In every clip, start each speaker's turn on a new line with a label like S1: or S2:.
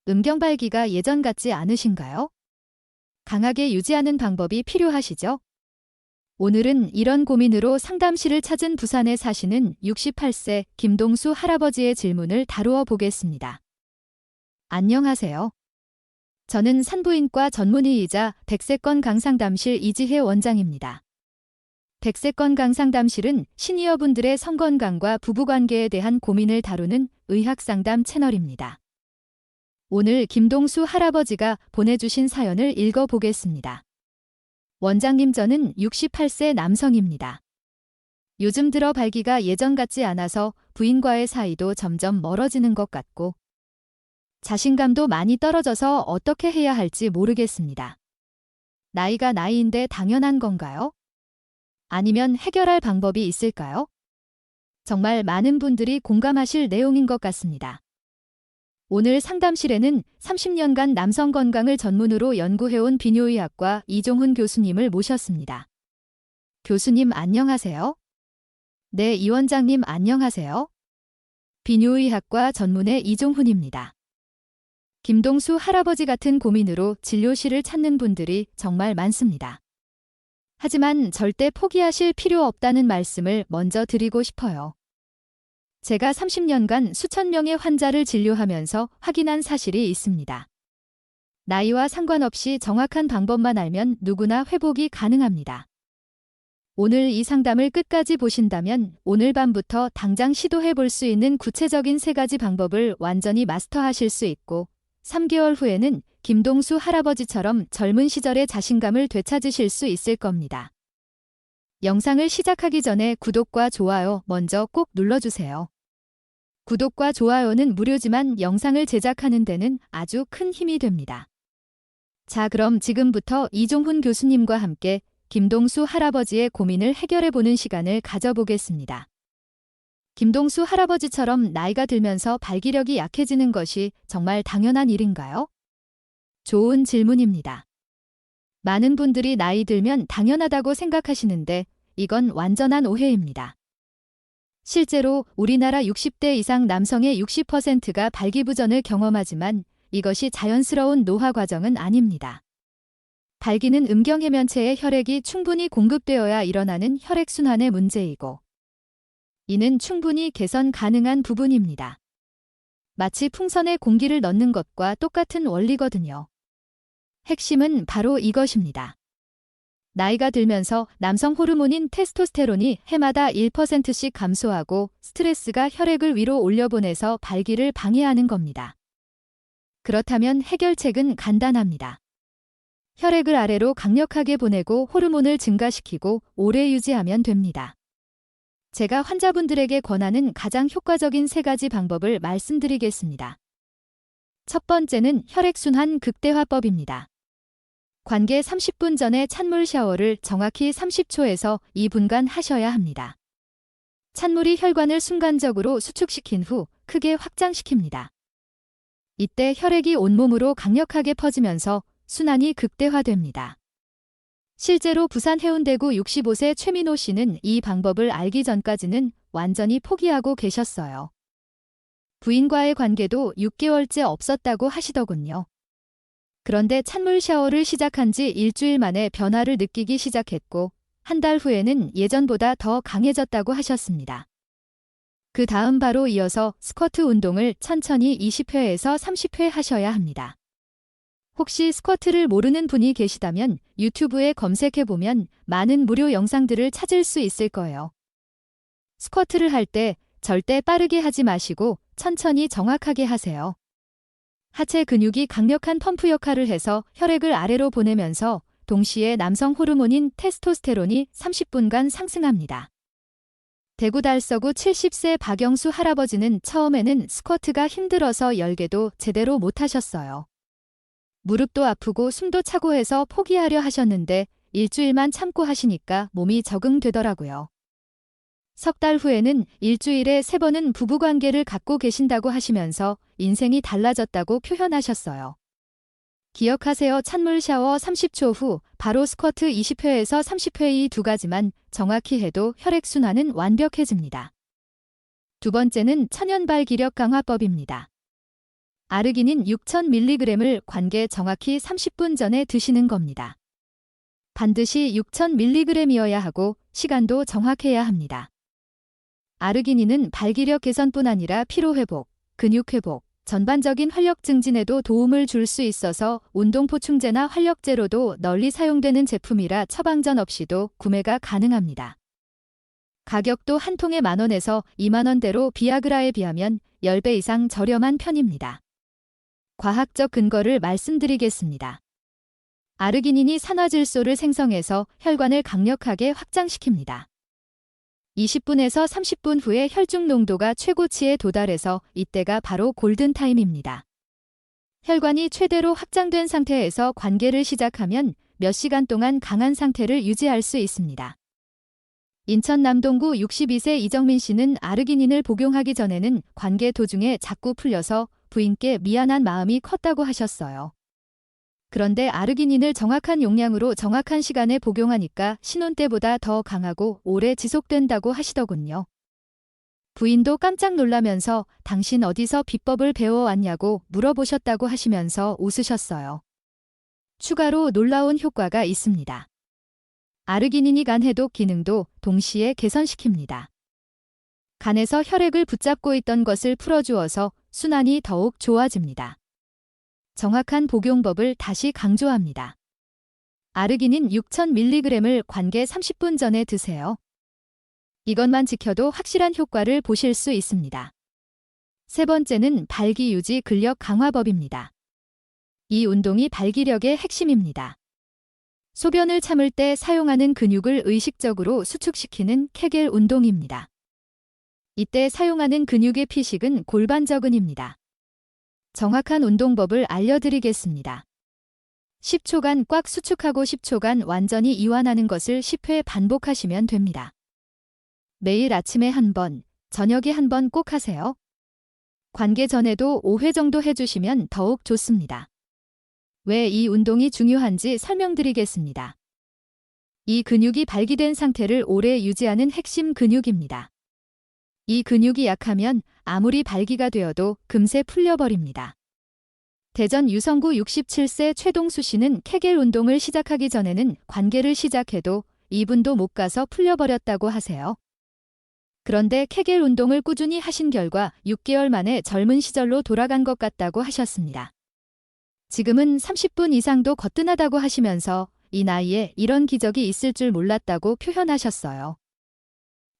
S1: 음경발기가 예전 같지 않으신가요? 강하게 유지하는 방법이 필요하시죠? 오늘은 이런 고민으로 상담실을 찾은 부산에 사시는 68세 김동수 할아버지의 질문을 다루어 보겠습니다. 안녕하세요. 저는 산부인과 전문의이자 백세건 강상담실 이지혜 원장입니다. 백세건 강상담실은 시니어분들의 성건강과 부부관계에 대한 고민을 다루는 의학상담 채널입니다. 오늘 김동수 할아버지가 보내주신 사연을 읽어보겠습니다. 원장님, 저는 68세 남성입니다. 요즘 들어 발기가 예전 같지 않아서 부인과의 사이도 점점 멀어지는 것 같고 자신감도 많이 떨어져서 어떻게 해야 할지 모르겠습니다. 나이가 나이인데 당연한 건가요? 아니면 해결할 방법이 있을까요? 정말 많은 분들이 공감하실 내용인 것 같습니다. 오늘 상담실에는 30년간 남성 건강을 전문으로 연구해온 비뇨의학과 이종훈 교수님을 모셨습니다. 교수님 안녕하세요. 네, 이 원장님 안녕하세요. 비뇨의학과 전문의 이종훈입니다. 김동수 할아버지 같은 고민으로 진료실을 찾는 분들이 정말 많습니다. 하지만 절대 포기하실 필요 없다는 말씀을 먼저 드리고 싶어요. 제가 30년간 수천 명의 환자를 진료하면서 확인한 사실이 있습니다. 나이와 상관없이 정확한 방법만 알면 누구나 회복이 가능합니다. 오늘 이 상담을 끝까지 보신다면 오늘 밤부터 당장 시도해 볼 수 있는 구체적인 3가지 방법을 완전히 마스터하실 수 있고 3개월 후에는 김동수 할아버지처럼 젊은 시절의 자신감을 되찾으실 수 있을 겁니다. 영상을 시작하기 전에 구독과 좋아요 먼저 꼭 눌러주세요. 구독과 좋아요는 무료지만 영상을 제작하는 데는 아주 큰 힘이 됩니다. 자, 그럼 지금부터 이종훈 교수님과 함께 김동수 할아버지의 고민을 해결해보는 시간을 가져보겠습니다. 김동수 할아버지처럼 나이가 들면서 발기력이 약해지는 것이 정말 당연한 일인가요? 좋은 질문입니다. 많은 분들이 나이 들면 당연하다고 생각하시는데 이건 완전한 오해입니다. 실제로 우리나라 60대 이상 남성의 60%가 발기부전을 경험하지만 이것이 자연스러운 노화 과정은 아닙니다. 발기는 음경해면체에 혈액이 충분히 공급되어야 일어나는 혈액순환의 문제이고 이는 충분히 개선 가능한 부분입니다. 마치 풍선에 공기를 넣는 것과 똑같은 원리거든요. 핵심은 바로 이것입니다. 나이가 들면서 남성 호르몬인 테스토스테론이 해마다 1%씩 감소하고 스트레스가 혈액을 위로 올려보내서 발기를 방해하는 겁니다. 그렇다면 해결책은 간단합니다. 혈액을 아래로 강력하게 보내고 호르몬을 증가시키고 오래 유지하면 됩니다. 제가 환자분들에게 권하는 가장 효과적인 3가지 방법을 말씀드리겠습니다. 첫 번째는 혈액순환 극대화법입니다. 관계 30분 전에 찬물 샤워를 정확히 30초에서 2분간 하셔야 합니다. 찬물이 혈관을 순간적으로 수축시킨 후 크게 확장시킵니다. 이때 혈액이 온몸으로 강력하게 퍼지면서 순환이 극대화됩니다. 실제로 부산 해운대구 65세 최민호 씨는 이 방법을 알기 전까지는 완전히 포기하고 계셨어요. 부인과의 관계도 6개월째 없었다고 하시더군요. 그런데 찬물 샤워를 시작한 지 일주일 만에 변화를 느끼기 시작했고 한 달 후에는 예전보다 더 강해졌다고 하셨습니다. 그 다음 바로 이어서 스쿼트 운동을 천천히 20회에서 30회 하셔야 합니다. 혹시 스쿼트를 모르는 분이 계시다면 유튜브에 검색해보면 많은 무료 영상들을 찾을 수 있을 거예요. 스쿼트를 할 때 절대 빠르게 하지 마시고 천천히 정확하게 하세요. 하체 근육이 강력한 펌프 역할을 해서 혈액을 아래로 보내면서 동시에 남성 호르몬인 테스토스테론이 30분간 상승합니다. 대구 달서구 70세 박영수 할아버지는 처음에는 스쿼트가 힘들어서 열개도 제대로 못하셨어요. 무릎도 아프고 숨도 차고 해서 포기하려 하셨는데 일주일만 참고 하시니까 몸이 적응되더라고요. 석 달 후에는 일주일에 3번은 부부관계를 갖고 계신다고 하시면서 인생이 달라졌다고 표현하셨어요. 기억하세요. 찬물 샤워 30초 후 바로 스쿼트 20회에서 30회 이 2가지만 정확히 해도 혈액순환은 완벽해집니다. 두 번째는 천연발기력 강화법입니다. 아르기닌 6000mg을 관계 정확히 30분 전에 드시는 겁니다. 반드시 6000mg이어야 하고 시간도 정확해야 합니다. 아르기닌은 발기력 개선뿐 아니라 피로회복, 근육회복, 전반적인 활력 증진에도 도움을 줄 수 있어서 운동보충제나 활력제로도 널리 사용되는 제품이라 처방전 없이도 구매가 가능합니다. 가격도 한 통에 10,000원에서 20,000원대로 비아그라에 비하면 10배 이상 저렴한 편입니다. 과학적 근거를 말씀드리겠습니다. 아르기닌이 산화질소를 생성해서 혈관을 강력하게 확장시킵니다. 20분에서 30분 후에 혈중 농도가 최고치에 도달해서 이때가 바로 골든타임입니다. 혈관이 최대로 확장된 상태에서 관계를 시작하면 몇 시간 동안 강한 상태를 유지할 수 있습니다. 인천 남동구 62세 이정민 씨는 아르기닌을 복용하기 전에는 관계 도중에 자꾸 풀려서 부인께 미안한 마음이 컸다고 하셨어요. 그런데 아르기닌을 정확한 용량으로 정확한 시간에 복용하니까 신혼 때보다 더 강하고 오래 지속된다고 하시더군요. 부인도 깜짝 놀라면서 당신 어디서 비법을 배워왔냐고 물어보셨다고 하시면서 웃으셨어요. 추가로 놀라운 효과가 있습니다. 아르기닌이 간 해독 기능도 동시에 개선시킵니다. 간에서 혈액을 붙잡고 있던 것을 풀어주어서 순환이 더욱 좋아집니다. 정확한 복용법을 다시 강조합니다. 아르기닌 6000mg을 관계 30분 전에 드세요. 이것만 지켜도 확실한 효과를 보실 수 있습니다. 세 번째는 발기 유지 근력 강화법입니다. 이 운동이 발기력의 핵심입니다. 소변을 참을 때 사용하는 근육을 의식적으로 수축시키는 케겔 운동입니다. 이때 사용하는 근육의 피식은 골반저근입니다. 정확한 운동법을 알려드리겠습니다. 10초간 꽉 수축하고 10초간 완전히 이완하는 것을 10회 반복하시면 됩니다. 매일 아침에 한 번, 저녁에 한 번 꼭 하세요. 관계 전에도 5회 정도 해주시면 더욱 좋습니다. 왜 이 운동이 중요한지 설명드리겠습니다. 이 근육이 발기된 상태를 오래 유지하는 핵심 근육입니다. 이 근육이 약하면 아무리 발기가 되어도 금세 풀려버립니다. 대전 유성구 67세 최동수 씨는 케겔 운동을 시작하기 전에는 관계를 시작해도 2분도 못 가서 풀려버렸다고 하세요. 그런데 케겔 운동을 꾸준히 하신 결과 6개월 만에 젊은 시절로 돌아간 것 같다고 하셨습니다. 지금은 30분 이상도 거뜬하다고 하시면서 이 나이에 이런 기적이 있을 줄 몰랐다고 표현하셨어요.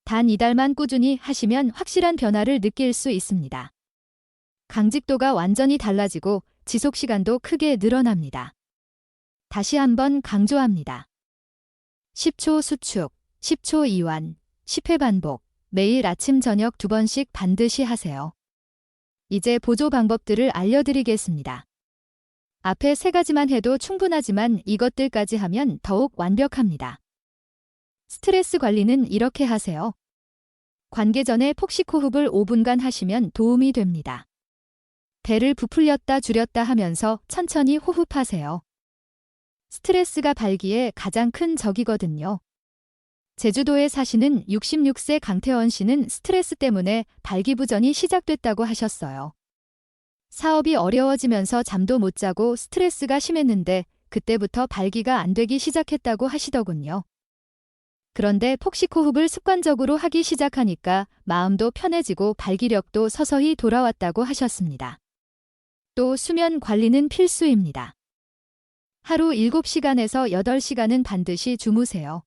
S1: 단 2달만 꾸준히 하시면 확실한 변화를 느낄 수 있습니다. 강직도가 완전히 달라지고 지속시간도 크게 늘어납니다. 다시 한번 강조합니다. 10초 수축, 10초 이완, 10회 반복, 매일 아침 저녁 2번씩 반드시 하세요. 이제 보조 방법들을 알려드리겠습니다. 앞에 3가지만 해도 충분하지만 이것들까지 하면 더욱 완벽합니다. 스트레스 관리는 이렇게 하세요. 관계 전에 폭식 호흡을 5분간 하시면 도움이 됩니다. 배를 부풀렸다 줄였다 하면서 천천히 호흡하세요. 스트레스가 발기의 가장 큰 적이거든요. 제주도에 사시는 66세 강태원 씨는 스트레스 때문에 발기부전이 시작됐다고 하셨어요. 사업이 어려워지면서 잠도 못 자고 스트레스가 심했는데 그때부터 발기가 안 되기 시작했다고 하시더군요. 그런데 폭식 호흡을 습관적으로 하기 시작하니까 마음도 편해지고 발기력도 서서히 돌아왔다고 하셨습니다. 또 수면 관리는 필수입니다. 하루 7시간에서 8시간은 반드시 주무세요.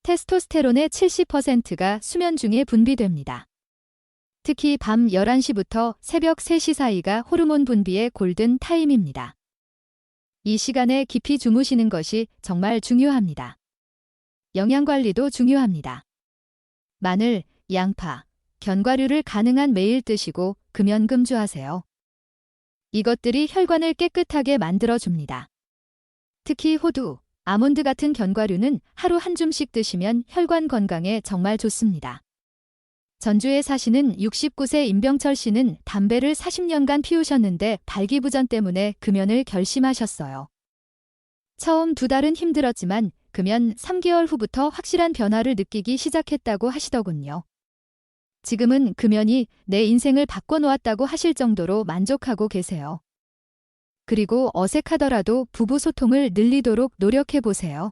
S1: 테스토스테론의 70%가 수면 중에 분비됩니다. 특히 밤 11시부터 새벽 3시 사이가 호르몬 분비의 골든 타임입니다. 이 시간에 깊이 주무시는 것이 정말 중요합니다. 영양관리도 중요합니다. 마늘, 양파, 견과류를 가능한 매일 드시고 금연금주하세요. 이것들이 혈관을 깨끗하게 만들어줍니다. 특히 호두, 아몬드 같은 견과류는 하루 한 줌씩 드시면 혈관 건강에 정말 좋습니다. 전주에 사시는 69세 임병철 씨는 담배를 40년간 피우셨는데 발기부전 때문에 금연을 결심하셨어요. 처음 2달은 힘들었지만 금연 3개월 후부터 확실한 변화를 느끼기 시작했다고 하시더군요. 지금은 금연이 내 인생을 바꿔놓았다고 하실 정도로 만족하고 계세요. 그리고 어색하더라도 부부 소통을 늘리도록 노력해 보세요.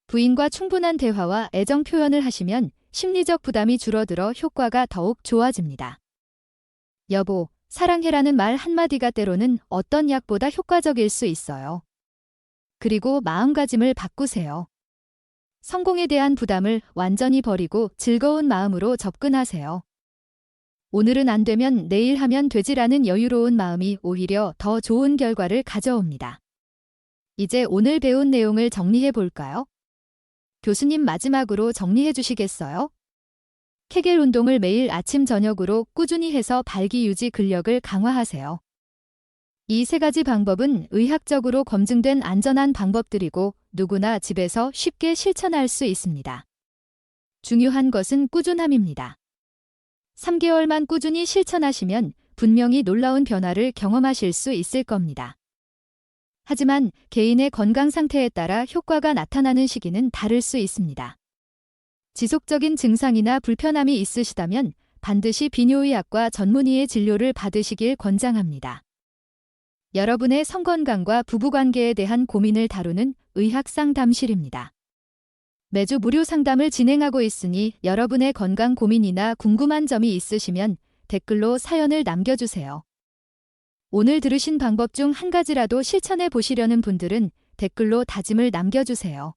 S1: 부인과 충분한 대화와 애정 표현을 하시면 심리적 부담이 줄어들어 효과가 더욱 좋아집니다. 여보, 사랑해라는 말 한마디가 때로는 어떤 약보다 효과적일 수 있어요. 그리고 마음가짐을 바꾸세요. 성공에 대한 부담을 완전히 버리고 즐거운 마음으로 접근하세요. 오늘은 안 되면 내일 하면 되지라는 여유로운 마음이 오히려 더 좋은 결과를 가져옵니다. 이제 오늘 배운 내용을 정리해 볼까요? 교수님 마지막으로 정리해 주시겠어요? 케겔 운동을 매일 아침 저녁으로 꾸준히 해서 발기 유지 근력을 강화하세요. 이 세 가지 방법은 의학적으로 검증된 안전한 방법들이고 누구나 집에서 쉽게 실천할 수 있습니다. 중요한 것은 꾸준함입니다. 3개월만 꾸준히 실천하시면 분명히 놀라운 변화를 경험하실 수 있을 겁니다. 하지만 개인의 건강 상태에 따라 효과가 나타나는 시기는 다를 수 있습니다. 지속적인 증상이나 불편함이 있으시다면 반드시 비뇨의학과 전문의의 진료를 받으시길 권장합니다. 여러분의 성건강과 부부관계에 대한 고민을 다루는 의학상담실입니다. 매주 무료 상담을 진행하고 있으니 여러분의 건강 고민이나 궁금한 점이 있으시면 댓글로 사연을 남겨주세요. 오늘 들으신 방법 중 한 가지라도 실천해 보시려는 분들은 댓글로 다짐을 남겨주세요.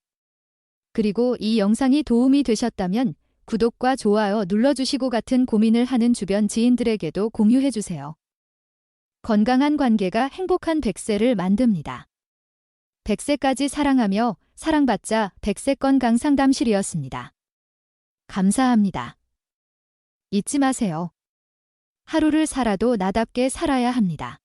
S1: 그리고 이 영상이 도움이 되셨다면 구독과 좋아요 눌러주시고 같은 고민을 하는 주변 지인들에게도 공유해주세요. 건강한 관계가 행복한 100세를 만듭니다. 100세까지 사랑하며 사랑받자 100세 건강 상담실이었습니다. 감사합니다. 잊지 마세요. 하루를 살아도 나답게 살아야 합니다.